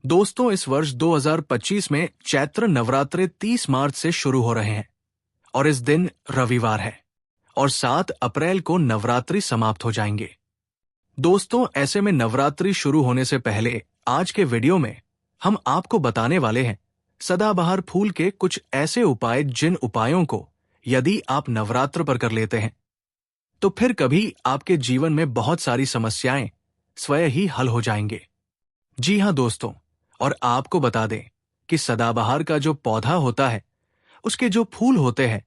दोस्तों, इस वर्ष 2025 में चैत्र नवरात्रे 30 मार्च से शुरू हो रहे हैं और इस दिन रविवार है और 7 अप्रैल को नवरात्रि समाप्त हो जाएंगे। दोस्तों, ऐसे में नवरात्रि शुरू होने से पहले आज के वीडियो में हम आपको बताने वाले हैं सदाबहार फूल के कुछ ऐसे उपाय, जिन उपायों को यदि आप नवरात्र पर कर लेते हैं तो फिर कभी आपके जीवन में बहुत सारी समस्याएं स्वयं ही हल हो जाएंगे। जी हां दोस्तों, और आपको बता दें कि सदाबहार का जो पौधा होता है, उसके जो फूल होते हैं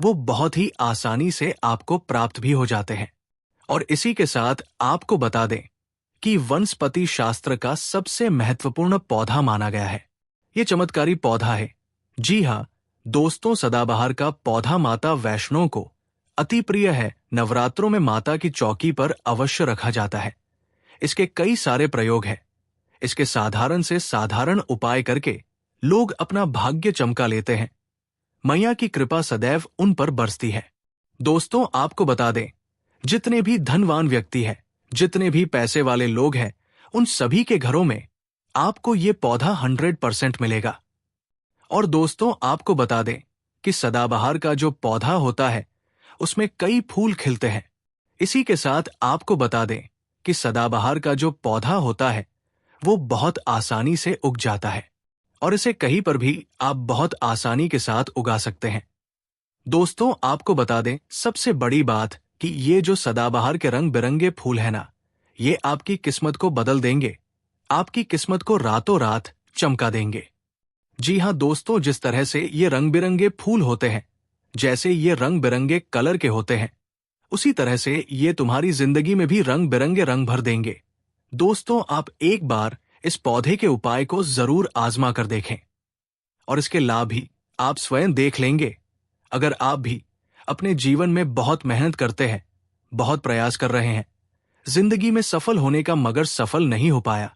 वो बहुत ही आसानी से आपको प्राप्त भी हो जाते हैं। और इसी के साथ आपको बता दें कि वनस्पति शास्त्र का सबसे महत्वपूर्ण पौधा माना गया है। ये चमत्कारी पौधा है। जी हां दोस्तों, सदाबहार का पौधा माता वैष्णो को अति प्रिय है। नवरात्रों में माता की चौकी पर अवश्य रखा जाता है। इसके कई सारे प्रयोग हैं। इसके साधारण से साधारण उपाय करके लोग अपना भाग्य चमका लेते हैं। मैया की कृपा सदैव उन पर बरसती है। दोस्तों, आपको बता दें, जितने भी धनवान व्यक्ति हैं, जितने भी पैसे वाले लोग हैं, उन सभी के घरों में आपको ये पौधा 100% मिलेगा। और दोस्तों, आपको बता दें कि सदाबहार का जो पौधा होता है उसमें कई फूल खिलते हैं। इसी के साथ आपको बता दें कि सदाबहार का जो पौधा होता है वो बहुत आसानी से उग जाता है और इसे कहीं पर भी आप बहुत आसानी के साथ उगा सकते हैं। दोस्तों, आपको बता दें, सबसे बड़ी बात कि ये जो सदाबहार के रंग बिरंगे फूल है ना, ये आपकी किस्मत को बदल देंगे, आपकी किस्मत को रातों रात चमका देंगे। जी हां दोस्तों, जिस तरह से ये रंग बिरंगे फूल होते हैं, जैसे ये रंग बिरंगे कलर के होते हैं, उसी तरह से ये तुम्हारी जिंदगी में भी रंग बिरंगे रंग भर देंगे। दोस्तों, आप एक बार इस पौधे के उपाय को जरूर आजमा कर देखें और इसके लाभ भी आप स्वयं देख लेंगे। अगर आप भी अपने जीवन में बहुत मेहनत करते हैं, बहुत प्रयास कर रहे हैं, जिंदगी में सफल होने का मगर सफल नहीं हो पाया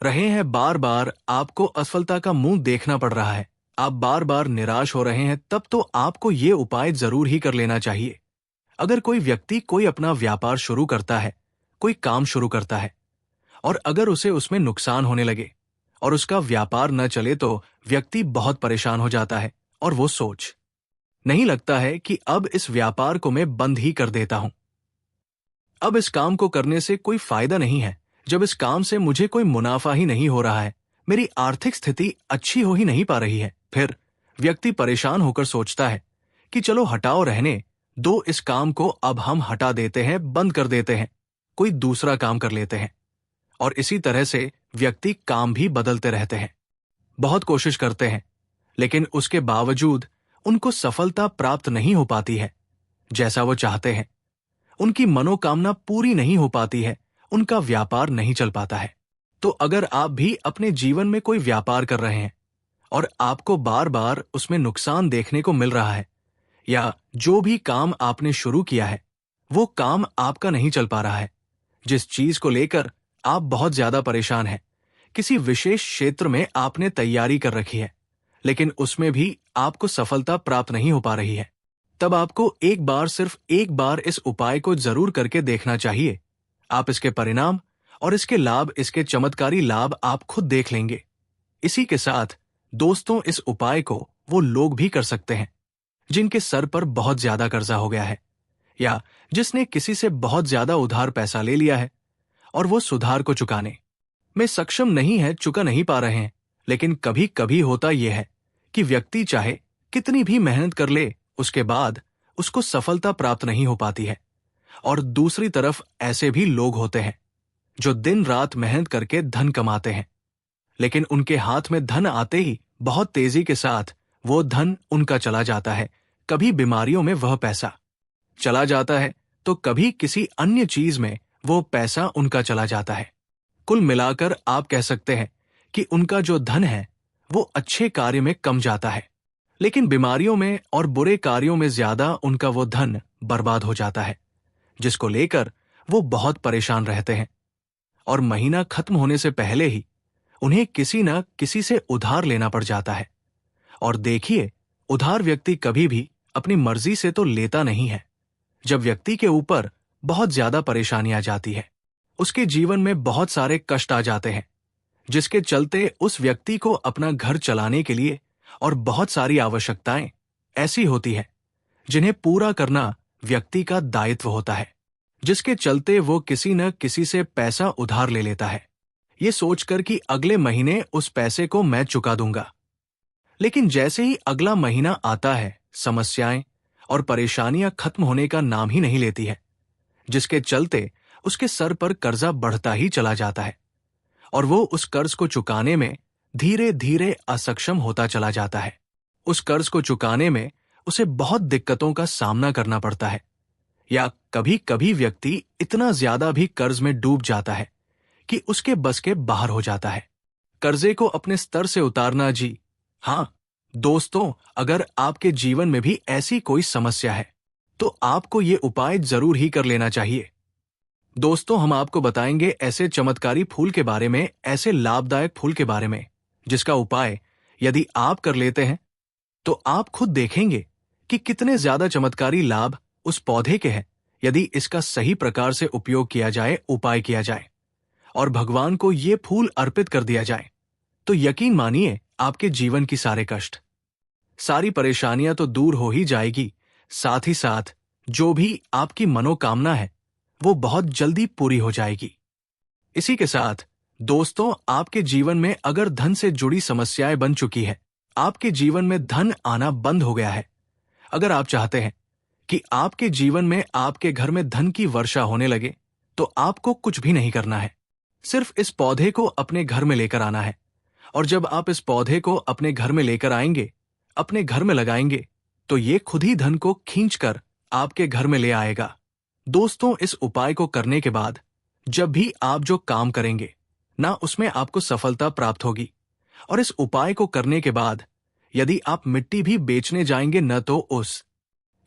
रहे हैं, बार बार आपको असफलता का मुंह देखना पड़ रहा है, आप बार बार निराश हो रहे हैं, तब तो आपको ये उपाय जरूर ही कर लेना चाहिए। अगर कोई व्यक्ति कोई अपना व्यापार शुरू करता है, कोई काम शुरू करता है, और अगर उसे उसमें नुकसान होने लगे और उसका व्यापार न चले तो व्यक्ति बहुत परेशान हो जाता है और वो सोच नहीं लगता है कि अब इस व्यापार को मैं बंद ही कर देता हूं। अब इस काम को करने से कोई फायदा नहीं है, जब इस काम से मुझे कोई मुनाफा ही नहीं हो रहा है, मेरी आर्थिक स्थिति अच्छी हो ही नहीं पा रही है। फिर व्यक्ति परेशान होकर सोचता है कि चलो हटाओ, रहने दो, इस काम को अब हम हटा देते हैं, बंद कर देते हैं, कोई दूसरा काम कर लेते हैं। और इसी तरह से व्यक्ति काम भी बदलते रहते हैं, बहुत कोशिश करते हैं, लेकिन उसके बावजूद उनको सफलता प्राप्त नहीं हो पाती है जैसा वो चाहते हैं। उनकी मनोकामना पूरी नहीं हो पाती है, उनका व्यापार नहीं चल पाता है। तो अगर आप भी अपने जीवन में कोई व्यापार कर रहे हैं और आपको बार बार उसमें नुकसान देखने को मिल रहा है, या जो भी काम आपने शुरू किया है वो काम आपका नहीं चल पा रहा है, जिस चीज को लेकर आप बहुत ज्यादा परेशान हैं, किसी विशेष क्षेत्र में आपने तैयारी कर रखी है लेकिन उसमें भी आपको सफलता प्राप्त नहीं हो पा रही है, तब आपको एक बार, सिर्फ एक बार इस उपाय को जरूर करके देखना चाहिए। आप इसके परिणाम और इसके लाभ, इसके चमत्कारी लाभ आप खुद देख लेंगे। इसी के साथ दोस्तों, इस उपाय को वो लोग भी कर सकते हैं जिनके सर पर बहुत ज्यादा कर्जा हो गया है, या जिसने किसी से बहुत ज्यादा उधार पैसा ले लिया है और वो सुधार को चुकाने में सक्षम नहीं है, चुका नहीं पा रहे हैं। लेकिन कभी कभी होता यह है कि व्यक्ति चाहे कितनी भी मेहनत कर ले, उसके बाद उसको सफलता प्राप्त नहीं हो पाती है। और दूसरी तरफ ऐसे भी लोग होते हैं जो दिन रात मेहनत करके धन कमाते हैं, लेकिन उनके हाथ में धन आते ही बहुत तेजी के साथ वो धन उनका चला जाता है। कभी बीमारियों में वह पैसा चला जाता है, तो कभी किसी अन्य चीज में वो पैसा उनका चला जाता है। कुल मिलाकर आप कह सकते हैं कि उनका जो धन है वो अच्छे कार्य में कम जाता है, लेकिन बीमारियों में और बुरे कार्यों में ज्यादा उनका वो धन बर्बाद हो जाता है, जिसको लेकर वो बहुत परेशान रहते हैं। और महीना खत्म होने से पहले ही उन्हें किसी न किसी से उधार लेना पड़ जाता है। और देखिए, उधार व्यक्ति कभी भी अपनी मर्जी से तो लेता नहीं है। जब व्यक्ति के ऊपर बहुत ज्यादा परेशानी आ जाती है, उसके जीवन में बहुत सारे कष्ट आ जाते हैं, जिसके चलते उस व्यक्ति को अपना घर चलाने के लिए और बहुत सारी आवश्यकताएं ऐसी होती है जिन्हें पूरा करना व्यक्ति का दायित्व होता है, जिसके चलते वो किसी न किसी से पैसा उधार ले लेता है, ये सोचकर कि अगले महीने उस पैसे को मैं चुका दूंगा। लेकिन जैसे ही अगला महीना आता है, समस्याएं और परेशानियां खत्म होने का नाम ही नहीं लेती है, जिसके चलते उसके सर पर कर्जा बढ़ता ही चला जाता है और वो उस कर्ज को चुकाने में धीरे धीरे असक्षम होता चला जाता है। उस कर्ज को चुकाने में उसे बहुत दिक्कतों का सामना करना पड़ता है, या कभी कभी व्यक्ति इतना ज्यादा भी कर्ज में डूब जाता है कि उसके बस के बाहर हो जाता है। कर्जे को अपने स्तर से उतारना जी हाँ दोस्तों, अगर आपके जीवन में भी ऐसी कोई समस्या है तो आपको ये उपाय जरूर ही कर लेना चाहिए। दोस्तों, हम आपको बताएंगे ऐसे चमत्कारी फूल के बारे में, ऐसे लाभदायक फूल के बारे में जिसका उपाय यदि आप कर लेते हैं तो आप खुद देखेंगे कि कितने ज्यादा चमत्कारी लाभ उस पौधे के हैं यदि इसका सही प्रकार से उपयोग किया जाए, उपाय किया जाए और भगवान को ये फूल अर्पित कर दिया जाए, तो यकीन मानिए आपके जीवन की सारे कष्ट, सारी परेशानियां तो दूर हो ही जाएगी, साथ ही साथ जो भी आपकी मनोकामना है वो बहुत जल्दी पूरी हो जाएगी। इसी के साथ दोस्तों, आपके जीवन में अगर धन से जुड़ी समस्याएं बन चुकी है, आपके जीवन में धन आना बंद हो गया है, अगर आप चाहते हैं कि आपके जीवन में, आपके घर में धन की वर्षा होने लगे, तो आपको कुछ भी नहीं करना है, सिर्फ इस पौधे को अपने घर में लेकर आना है। और जब आप इस पौधे को अपने घर में लेकर आएंगे, अपने घर में लगाएंगे, तो ये खुद ही धन को खींचकर आपके घर में ले आएगा। दोस्तों, इस उपाय को करने के बाद जब भी आप जो काम करेंगे ना, उसमें आपको सफलता प्राप्त होगी। और इस उपाय को करने के बाद यदि आप मिट्टी भी बेचने जाएंगे न, तो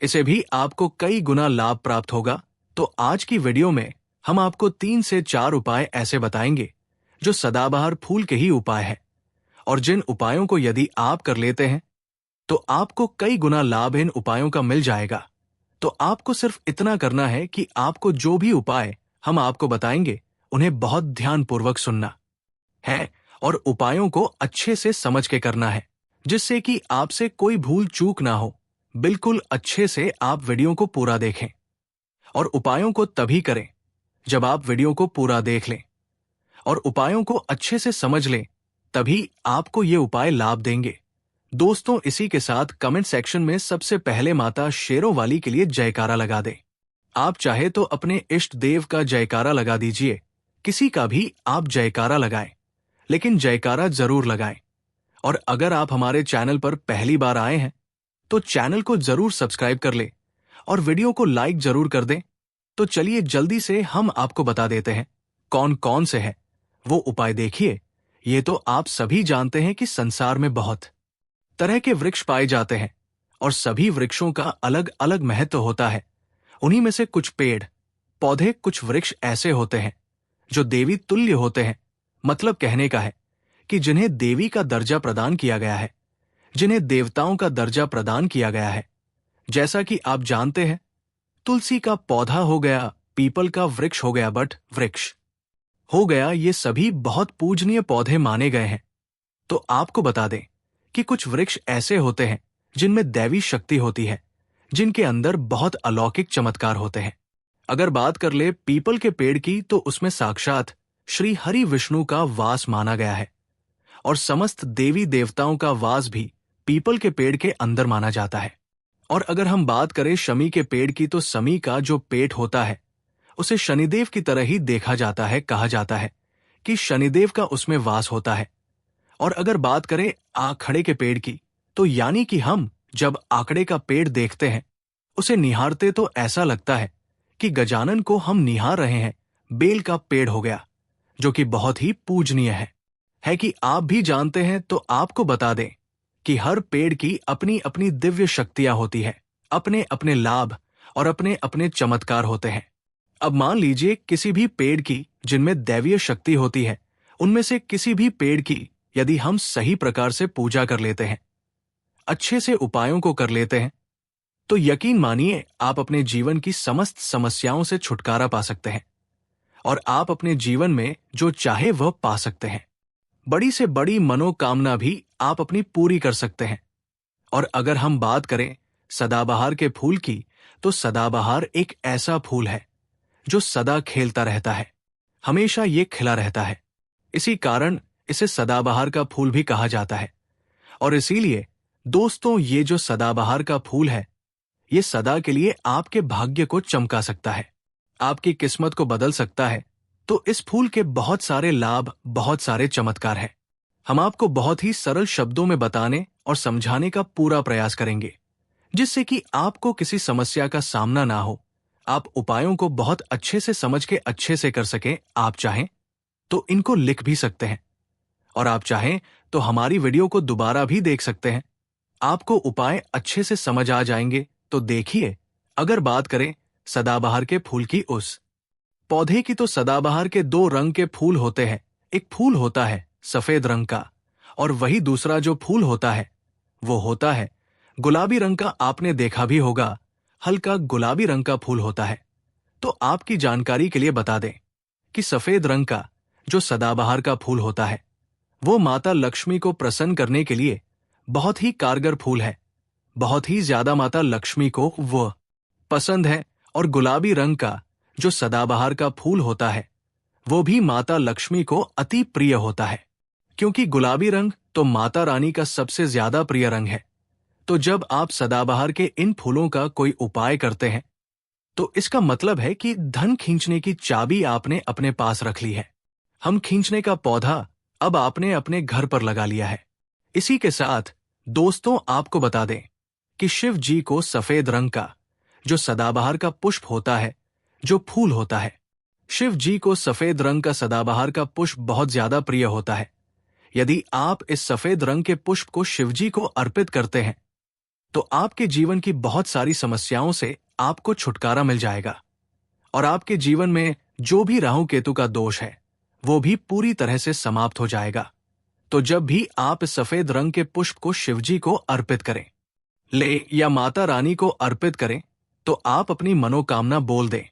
इसे भी आपको कई गुना लाभ प्राप्त होगा। तो आज की वीडियो में हम आपको 3 से 4 उपाय ऐसे बताएंगे जो सदाबहार फूल के ही उपाय है, और जिन उपायों को यदि आप कर लेते हैं तो आपको कई गुना लाभ इन उपायों का मिल जाएगा। तो आपको सिर्फ इतना करना है कि आपको जो भी उपाय हम आपको बताएंगे उन्हें बहुत ध्यानपूर्वक सुनना है और उपायों को अच्छे से समझ के करना है, जिससे कि आपसे कोई भूल चूक ना हो। बिल्कुल अच्छे से आप वीडियो को पूरा देखें और उपायों को तभी करें जब आप वीडियो को पूरा देख लें और उपायों को अच्छे से समझ लें, तभी आपको ये उपाय लाभ देंगे। दोस्तों, इसी के साथ कमेंट सेक्शन में सबसे पहले माता शेरों वाली के लिए जयकारा लगा दें। आप चाहे तो अपने इष्ट देव का जयकारा लगा दीजिए, किसी का भी आप जयकारा लगाएं, लेकिन जयकारा जरूर लगाएं। और अगर आप हमारे चैनल पर पहली बार आए हैं तो चैनल को जरूर सब्सक्राइब कर ले और वीडियो को लाइक जरूर कर दें। तो चलिए जल्दी से हम आपको बता देते हैं कौन कौन से हैं वो उपाय। देखिए, ये तो आप सभी जानते हैं कि संसार में बहुत तरह के वृक्ष पाए जाते हैं और सभी वृक्षों का अलग अलग महत्व होता है। उन्हीं में से कुछ पेड़ पौधे, कुछ वृक्ष ऐसे होते हैं जो देवी तुल्य होते हैं। मतलब कहने का है कि जिन्हें देवी का दर्जा प्रदान किया गया है, जिन्हें देवताओं का दर्जा प्रदान किया गया है। जैसा कि आप जानते हैं, तुलसी का पौधा हो गया, पीपल का वृक्ष हो गया, बट वृक्ष हो गया, ये सभी बहुत पूजनीय पौधे माने गए हैं। तो आपको बता दें कि कुछ वृक्ष ऐसे होते हैं जिनमें दैवी शक्ति होती है, जिनके अंदर बहुत अलौकिक चमत्कार होते हैं। अगर बात कर ले पीपल के पेड़ की, तो उसमें साक्षात श्री हरि विष्णु का वास माना गया है और समस्त देवी देवताओं का वास भी पीपल के पेड़ के अंदर माना जाता है। और अगर हम बात करें शमी के पेड़ की, तो शमी का जो पेट होता है उसे शनिदेव की तरह ही देखा जाता है। कहा जाता है कि शनिदेव का उसमें वास होता है। और अगर बात करें आखड़े के पेड़ की, तो यानी कि हम जब आकड़े का पेड़ देखते हैं, उसे निहारते तो ऐसा लगता है कि गजानन को हम निहार रहे हैं। बेल का पेड़ हो गया जो कि बहुत ही पूजनीय है कि आप भी जानते हैं। तो आपको बता दें कि हर पेड़ की अपनी अपनी दिव्य शक्तियां होती है, अपने अपने लाभ और अपने अपने चमत्कार होते हैं। अब मान लीजिए किसी भी पेड़ की जिनमें दैवीय शक्ति होती है, उनमें से किसी भी पेड़ की यदि हम सही प्रकार से पूजा कर लेते हैं, अच्छे से उपायों को कर लेते हैं, तो यकीन मानिए आप अपने जीवन की समस्त समस्याओं से छुटकारा पा सकते हैं और आप अपने जीवन में जो चाहे वह पा सकते हैं। बड़ी से बड़ी मनोकामना भी आप अपनी पूरी कर सकते हैं। और अगर हम बात करें सदाबहार के फूल की, तो सदाबहार एक ऐसा फूल है जो सदा खेलता रहता है, हमेशा ये खिला रहता है। इसी कारण इसे सदाबहार का फूल भी कहा जाता है। और इसीलिए दोस्तों, ये जो सदाबहार का फूल है, ये सदा के लिए आपके भाग्य को चमका सकता है, आपकी किस्मत को बदल सकता है। तो इस फूल के बहुत सारे लाभ, बहुत सारे चमत्कार हैं। हम आपको बहुत ही सरल शब्दों में बताने और समझाने का पूरा प्रयास करेंगे, जिससे कि आपको किसी समस्या का सामना ना हो, आप उपायों को बहुत अच्छे से समझ के अच्छे से कर सकें। आप चाहें तो इनको लिख भी सकते हैं, और आप चाहें तो हमारी वीडियो को दोबारा भी देख सकते हैं, आपको उपाय अच्छे से समझ आ जाएंगे। तो देखिए, अगर बात करें सदाबहार के फूल की, उस पौधे की, तो सदाबहार के दो रंग के फूल होते हैं। एक फूल होता है सफेद रंग का, और वही दूसरा जो फूल होता है वो होता है गुलाबी रंग का। आपने देखा भी होगा, हल्का गुलाबी रंग का फूल होता है। तो आपकी जानकारी के लिए बता दें कि सफेद रंग का जो सदाबहार का फूल होता है, वो माता लक्ष्मी को प्रसन्न करने के लिए बहुत ही कारगर फूल है। बहुत ही ज्यादा माता लक्ष्मी को वो पसंद है। और गुलाबी रंग का जो सदाबहार का फूल होता है, वो भी माता लक्ष्मी को अति प्रिय होता है, क्योंकि गुलाबी रंग तो माता रानी का सबसे ज्यादा प्रिय रंग है। तो जब आप सदाबहार के इन फूलों का कोई उपाय करते हैं, तो इसका मतलब है कि धन खींचने की चाबी आपने अपने पास रख ली है। हम खींचने का पौधा अब आपने अपने घर पर लगा लिया है। इसी के साथ दोस्तों, आपको बता दें कि शिव जी को सफेद रंग का जो सदाबहार का पुष्प होता है, जो फूल होता है, शिव जी को सफेद रंग का सदाबहार का पुष्प बहुत ज्यादा प्रिय होता है। यदि आप इस सफेद रंग के पुष्प को शिव जी को अर्पित करते हैं, तो आपके जीवन की बहुत सारी समस्याओं से आपको छुटकारा मिल जाएगा, और आपके जीवन में जो भी राहु केतु का दोष है, वो भी पूरी तरह से समाप्त हो जाएगा। तो जब भी आप इस सफेद रंग के पुष्प को शिवजी को अर्पित करें, ले या माता रानी को अर्पित करें, तो आप अपनी मनोकामना बोल दें,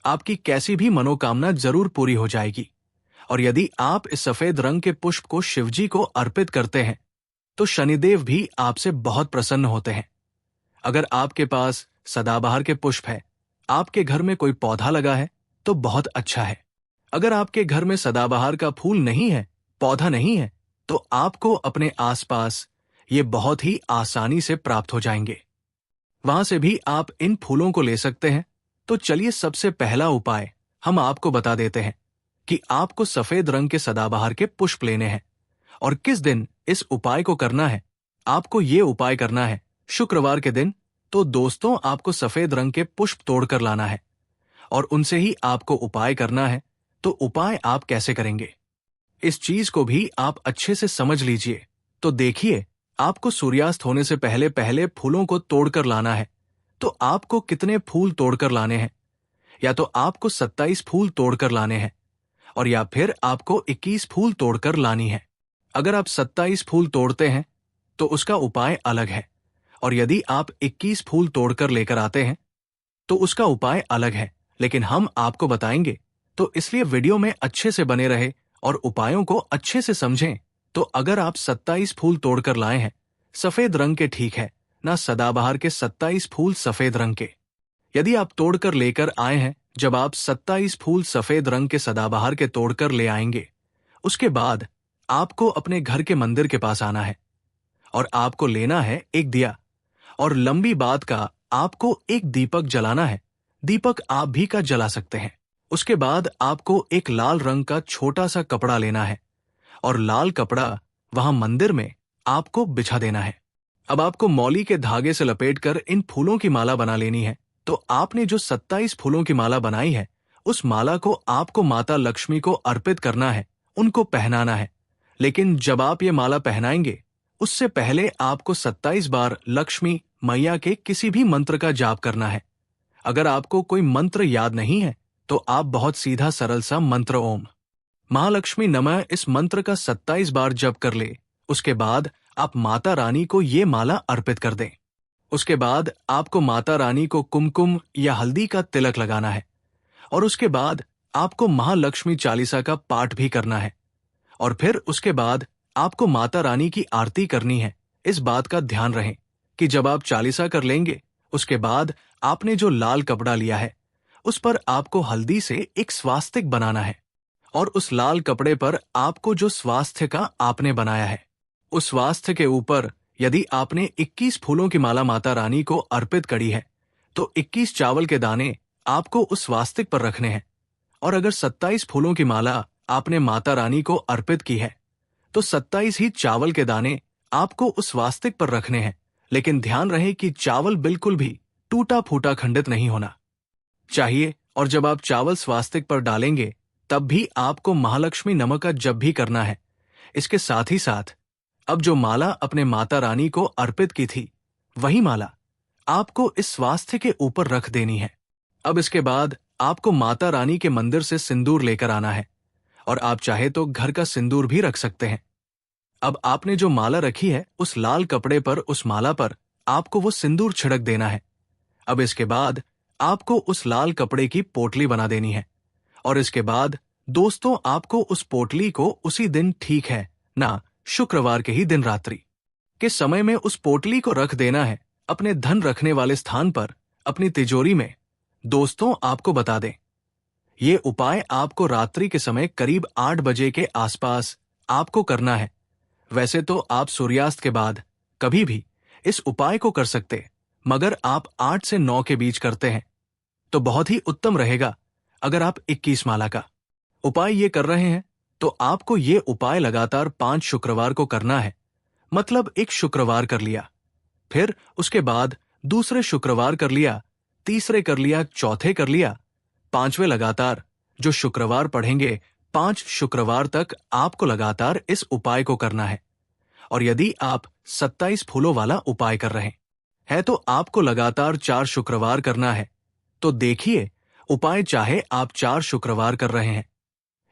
आपकी कैसी भी मनोकामना जरूर पूरी हो जाएगी। और यदि आप इस सफेद रंग के पुष्प को शिवजी को अर्पित करते हैं, तो शनिदेव भी आपसे बहुत प्रसन्न होते हैं। अगर आपके पास सदाबहार के पुष्प है, आपके घर में कोई पौधा लगा है, तो बहुत अच्छा है। अगर आपके घर में सदाबहार का फूल नहीं है, पौधा नहीं है, तो आपको अपने आसपास ये बहुत ही आसानी से प्राप्त हो जाएंगे। वहां से भी आप इन फूलों को ले सकते हैं। तो चलिए, सबसे पहला उपाय हम आपको बता देते हैं कि आपको सफेद रंग के सदाबहार के पुष्प लेने हैं, और किस दिन इस उपाय को करना है। आपको ये उपाय करना है शुक्रवार के दिन। तो दोस्तों, आपको सफेद रंग के पुष्प तोड़कर लाना है, और उनसे ही आपको उपाय करना है। तो उपाय आप कैसे करेंगे, इस चीज को भी आप अच्छे से समझ लीजिए। तो देखिए, आपको सूर्यास्त होने से पहले पहले फूलों को तोड़कर लाना है। तो आपको कितने फूल तोड़कर लाने हैं? या तो आपको 27 फूल तोड़कर लाने हैं, और या फिर आपको 21 फूल तोड़कर लानी है। अगर आप 27 फूल तोड़ते हैं, तो उसका उपाय अलग है, और यदि आप 21 फूल तोड़कर लेकर आते हैं, तो उसका उपाय अलग है। लेकिन हम आपको बताएंगे, तो इसलिए वीडियो में अच्छे से बने रहे और उपायों को अच्छे से समझें। तो अगर आप 27 फूल तोड़कर लाए हैं, सफेद रंग के, ठीक है ना, सदाबहार के 27 फूल सफेद रंग के। यदि आप तोड़कर लेकर आए हैं, जब आप 27 फूल सफेद रंग के सदाबहार के तोड़कर ले आएंगे, उसके बाद आपको अपने घर के मंदिर के पास आना है, और आपको लेना है एक दिया, और लंबी बात का आपको एक दीपक जलाना है। दीपक आप भी का जला सकते हैं। उसके बाद आपको एक लाल रंग का छोटा सा कपड़ा लेना है, और लाल कपड़ा वहां मंदिर में आपको बिछा देना है। अब आपको मौली के धागे से लपेटकर इन फूलों की माला बना लेनी है। तो आपने जो 27 फूलों की माला बनाई है, उस माला को आपको माता लक्ष्मी को अर्पित करना है, उनको पहनाना है। लेकिन जब आप ये माला पहनाएंगे, उससे पहले आपको 27 बार लक्ष्मी मैया के किसी भी मंत्र का जाप करना है। अगर आपको कोई मंत्र याद नहीं है, तो आप बहुत सीधा सरल सा मंत्र ओम महालक्ष्मी नमः इस मंत्र का 27 बार जप कर ले। उसके बाद आप माता रानी को ये माला अर्पित कर दें। उसके बाद आपको माता रानी को कुमकुम या हल्दी का तिलक लगाना है, और उसके बाद आपको महालक्ष्मी चालीसा का पाठ भी करना है। और फिर उसके बाद आपको माता रानी की आरती करनी है। इस बात का ध्यान रहे कि जब आप चालीसा कर लेंगे, उसके बाद आपने जो लाल कपड़ा लिया है उस पर आपको हल्दी से एक स्वास्तिक बनाना है, और उस लाल कपड़े पर आपको जो स्वास्थ्य का आपने बनाया है, उस स्वास्थ्य के ऊपर यदि आपने 21 फूलों की माला माता रानी को अर्पित करी है, तो 21 चावल के दाने आपको उस स्वास्तिक पर रखने हैं। और अगर 27 फूलों की माला आपने माता रानी को अर्पित की है, तो 27 ही चावल के दाने आपको उस स्वास्तिक पर रखने हैं। लेकिन ध्यान रहे कि चावल बिल्कुल भी टूटा फूटा खंडित नहीं होना चाहिए। और जब आप चावल स्वास्तिक पर डालेंगे, तब भी आपको महालक्ष्मी नमः का जप भी करना है। इसके साथ ही साथ अब जो माला अपने माता रानी को अर्पित की थी, वही माला आपको इस स्वास्थ्य के ऊपर रख देनी है। अब इसके बाद आपको माता रानी के मंदिर से सिंदूर लेकर आना है, और आप चाहे तो घर का सिंदूर भी रख सकते हैं। अब आपने जो माला रखी है, उस लाल कपड़े पर, उस माला पर आपको वो सिंदूर छिड़क देना है। अब इसके बाद आपको उस लाल कपड़े की पोटली बना देनी है, और इसके बाद दोस्तों आपको उस पोटली को उसी दिन, ठीक है ना, शुक्रवार के ही दिन रात्रि के समय में उस पोटली को रख देना है अपने धन रखने वाले स्थान पर, अपनी तिजोरी में। दोस्तों आपको बता दें, ये उपाय आपको रात्रि के समय करीब 8 बजे के आसपास आपको करना है। वैसे तो आप सूर्यास्त के बाद कभी भी इस उपाय को कर सकते, मगर आप 8 से 9 के बीच करते हैं तो बहुत ही उत्तम रहेगा। अगर आप 21 माला का उपाय ये कर रहे हैं, तो आपको ये उपाय लगातार 5 शुक्रवार को करना है। मतलब एक शुक्रवार कर लिया, फिर उसके बाद दूसरे शुक्रवार कर लिया, तीसरे कर लिया, चौथे कर लिया, 5वें लगातार जो शुक्रवार पढ़ेंगे, 5 शुक्रवार तक आपको लगातार इस उपाय को करना है। और यदि आप 27 फूलों वाला उपाय कर रहे हैं, तो आपको लगातार 4 शुक्रवार करना है। तो देखिए, उपाय चाहे आप 4 शुक्रवार कर रहे हैं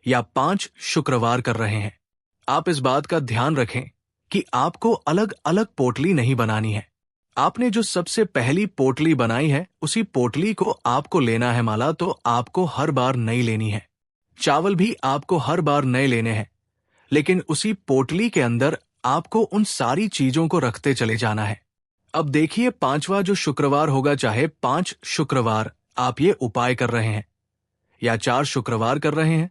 या 5 शुक्रवार कर रहे हैं, आप इस बात का ध्यान रखें कि आपको अलग अलग पोटली नहीं बनानी है। आपने जो सबसे पहली पोटली बनाई है, उसी पोटली को आपको लेना है माला, तो आपको हर बार नई लेनी है। चावल भी आपको हर बार नए लेने हैं, लेकिन उसी पोटली के अंदर आपको उन सारी चीजों को रखते चले जाना है। अब देखिए, 5वां जो शुक्रवार होगा, चाहे 5 शुक्रवार आप ये उपाय कर रहे हैं या 4 शुक्रवार कर रहे हैं,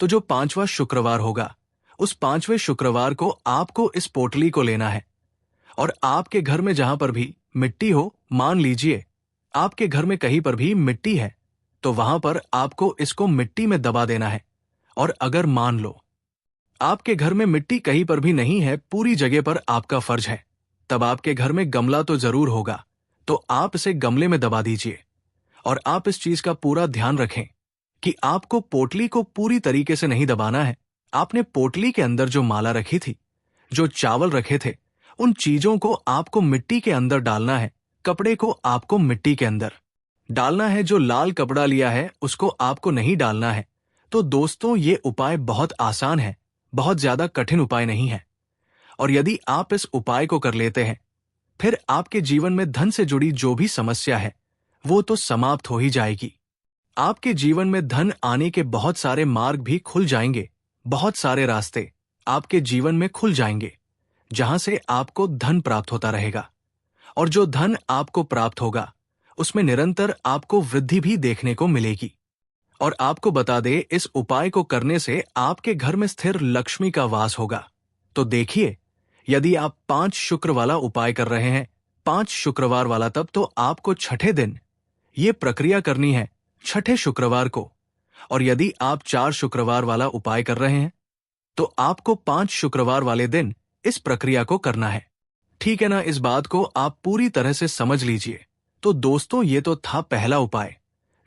तो जो 5वां शुक्रवार होगा, उस 5वें शुक्रवार को आपको इस पोटली को लेना है। और आपके घर में जहां पर भी मिट्टी हो, मान लीजिए आपके घर में कहीं पर भी मिट्टी है, तो वहां पर आपको इसको मिट्टी में दबा देना है। और अगर मान लो आपके घर में मिट्टी कहीं पर भी नहीं है, पूरी जगह पर आपका फर्ज है, तब आपके घर में गमला तो जरूर होगा, तो आप इसे गमले में दबा दीजिए। और आप इस चीज का पूरा ध्यान रखें कि आपको पोटली को पूरी तरीके से नहीं दबाना है। आपने पोटली के अंदर जो माला रखी थी, जो चावल रखे थे, उन चीजों को आपको मिट्टी के अंदर डालना है। कपड़े को आपको मिट्टी के अंदर डालना है। जो लाल कपड़ा लिया है उसको आपको नहीं डालना है। तो दोस्तों, ये उपाय बहुत आसान है, बहुत ज्यादा कठिन उपाय नहीं है। और यदि आप इस उपाय को कर लेते हैं, फिर आपके जीवन में धन से जुड़ी जो भी समस्या है वो तो समाप्त हो ही जाएगी। आपके जीवन में धन आने के बहुत सारे मार्ग भी खुल जाएंगे, बहुत सारे रास्ते आपके जीवन में खुल जाएंगे, जहां से आपको धन प्राप्त होता रहेगा। और जो धन आपको प्राप्त होगा, उसमें निरंतर आपको वृद्धि भी देखने को मिलेगी। और आपको बता दे, इस उपाय को करने से आपके घर में स्थिर लक्ष्मी का वास होगा। तो देखिए, यदि आप 5 शुक्र वाला उपाय कर रहे हैं, 5 शुक्रवार वाला, तब तो आपको छठे दिन ये प्रक्रिया करनी है, छठे शुक्रवार को। और यदि आप 4 शुक्रवार वाला उपाय कर रहे हैं, तो आपको 5 शुक्रवार वाले दिन इस प्रक्रिया को करना है। ठीक है ना? इस बात को आप पूरी तरह से समझ लीजिए। तो दोस्तों, ये तो था पहला उपाय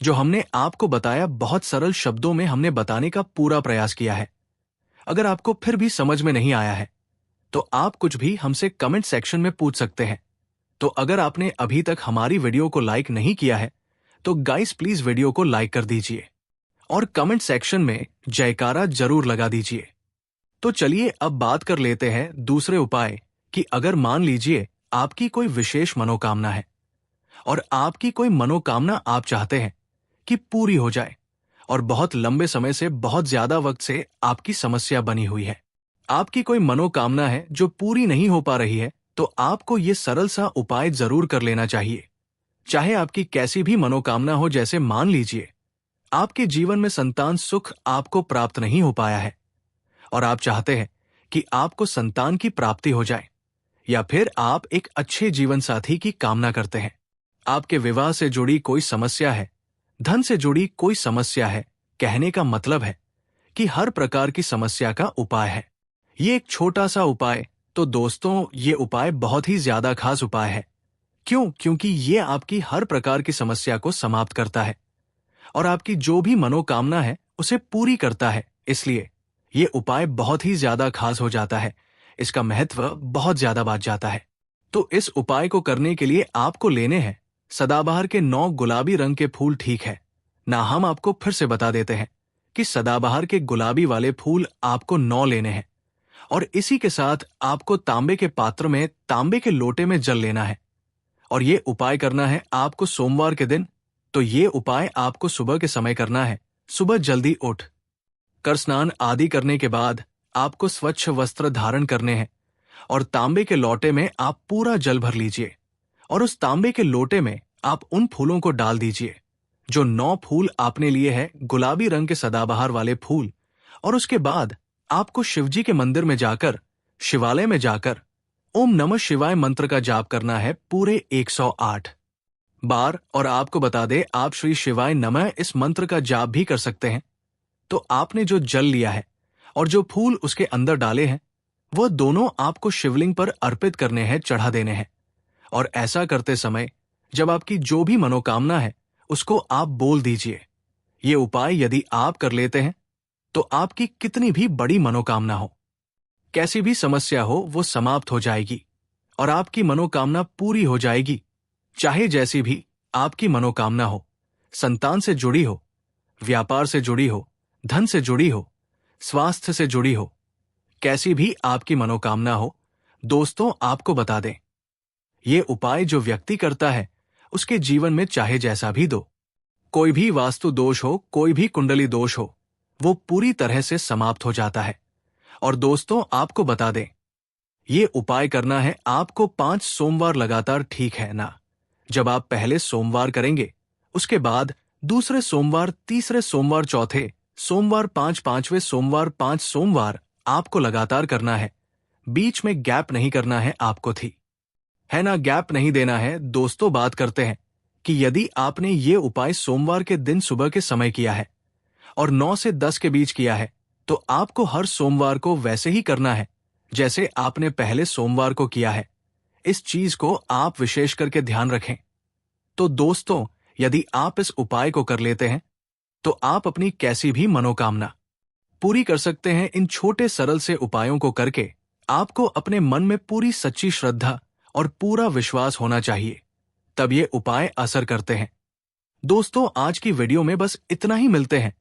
जो हमने आपको बताया। बहुत सरल शब्दों में हमने बताने का पूरा प्रयास किया है। अगर आपको फिर भी समझ में नहीं आया है, तो आप कुछ भी हमसे कमेंट सेक्शन में पूछ सकते हैं। तो अगर आपने अभी तक हमारी वीडियो को लाइक नहीं किया है, तो गाइस प्लीज वीडियो को लाइक कर दीजिए और कमेंट सेक्शन में जयकारा जरूर लगा दीजिए। तो चलिए अब बात कर लेते हैं दूसरे उपाय कि अगर मान लीजिए आपकी कोई विशेष मनोकामना है और आपकी कोई मनोकामना आप चाहते हैं कि पूरी हो जाए, और बहुत लंबे समय से, बहुत ज्यादा वक्त से आपकी समस्या बनी हुई है। आपकी कोई मनोकामना है जो पूरी नहीं हो पा रही है, तो आपको ये सरल सा उपाय जरूर कर लेना चाहिए। चाहे आपकी कैसी भी मनोकामना हो, जैसे मान लीजिए आपके जीवन में संतान सुख आपको प्राप्त नहीं हो पाया है और आप चाहते हैं कि आपको संतान की प्राप्ति हो जाए, या फिर आप एक अच्छे जीवन साथी की कामना करते हैं, आपके विवाह से जुड़ी कोई समस्या है, धन से जुड़ी कोई समस्या है। कहने का मतलब है कि हर प्रकार की समस्या का उपाय है। ये एक छोटा सा उपाय, तो दोस्तों ये उपाय बहुत ही ज्यादा खास उपाय है। क्यों? क्योंकि ये आपकी हर प्रकार की समस्या को समाप्त करता है और आपकी जो भी मनोकामना है उसे पूरी करता है। इसलिए ये उपाय बहुत ही ज्यादा खास हो जाता है, इसका महत्व बहुत ज्यादा बढ़ जाता है। तो इस उपाय को करने के लिए आपको लेने हैं सदाबहार के 9 गुलाबी रंग के फूल, ठीक है ना? हम आपको फिर से बता देते हैं कि सदाबहार के गुलाबी वाले फूल आपको 9 लेने हैं और इसी के साथ आपको तांबे के पात्र में, तांबे के लोटे में जल लेना है और ये उपाय करना है आपको सोमवार के दिन। तो ये उपाय आपको सुबह के समय करना है। सुबह जल्दी उठ कर स्नान आदि करने के बाद आपको स्वच्छ वस्त्र धारण करने हैं और तांबे के लोटे में आप पूरा जल भर लीजिए और उस तांबे के लोटे में आप उन फूलों को डाल दीजिए जो 9 फूल आपने लिए हैं, गुलाबी रंग के सदाबहार वाले फूल। और उसके बाद आपको शिवजी के मंदिर में जाकर, शिवालय में जाकर ओम नमः शिवाय मंत्र का जाप करना है पूरे 108 बार। और आपको बता दे, आप श्री शिवाय नमः इस मंत्र का जाप भी कर सकते हैं। तो आपने जो जल लिया है और जो फूल उसके अंदर डाले हैं, वह दोनों आपको शिवलिंग पर अर्पित करने हैं, चढ़ा देने हैं। और ऐसा करते समय जब आपकी जो भी मनोकामना है उसको आप बोल दीजिए। ये उपाय यदि आप कर लेते हैं तो आपकी कितनी भी बड़ी मनोकामना हो, कैसी भी समस्या हो, वो समाप्त हो जाएगी और आपकी मनोकामना पूरी हो जाएगी। चाहे जैसी भी आपकी मनोकामना हो, संतान से जुड़ी हो, व्यापार से जुड़ी हो, धन से जुड़ी हो, स्वास्थ्य से जुड़ी हो, कैसी भी आपकी मनोकामना हो, दोस्तों आपको बता दें, ये उपाय जो व्यक्ति करता है उसके जीवन में चाहे जैसा भी दो, कोई भी वास्तु दोष हो, कोई भी कुंडली दोष हो, वो पूरी तरह से समाप्त हो जाता है। और दोस्तों आपको बता दें, ये उपाय करना है आपको 5 सोमवार लगातार, ठीक है ना? जब आप पहले सोमवार करेंगे, उसके बाद दूसरे सोमवार, तीसरे सोमवार, चौथे सोमवार, 5वें सोमवार, 5 सोमवार आपको लगातार करना है। बीच में गैप नहीं करना है आपको, थी है ना? गैप नहीं देना है। दोस्तों बात करते हैं कि यदि आपने ये उपाय सोमवार के दिन सुबह के समय किया है और 9 से 10 के बीच किया है, तो आपको हर सोमवार को वैसे ही करना है जैसे आपने पहले सोमवार को किया है। इस चीज को आप विशेष करके ध्यान रखें। तो दोस्तों यदि आप इस उपाय को कर लेते हैं तो आप अपनी कैसी भी मनोकामना पूरी कर सकते हैं। इन छोटे सरल से उपायों को करके आपको अपने मन में पूरी सच्ची श्रद्धा और पूरा विश्वास होना चाहिए, तब ये उपाय असर करते हैं। दोस्तों आज की वीडियो में बस इतना ही। मिलते हैं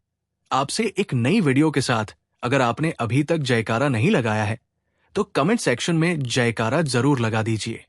आपसे एक नई वीडियो के साथ। अगर आपने अभी तक जयकारा नहीं लगाया है तो कमेंट सेक्शन में जयकारा जरूर लगा दीजिए।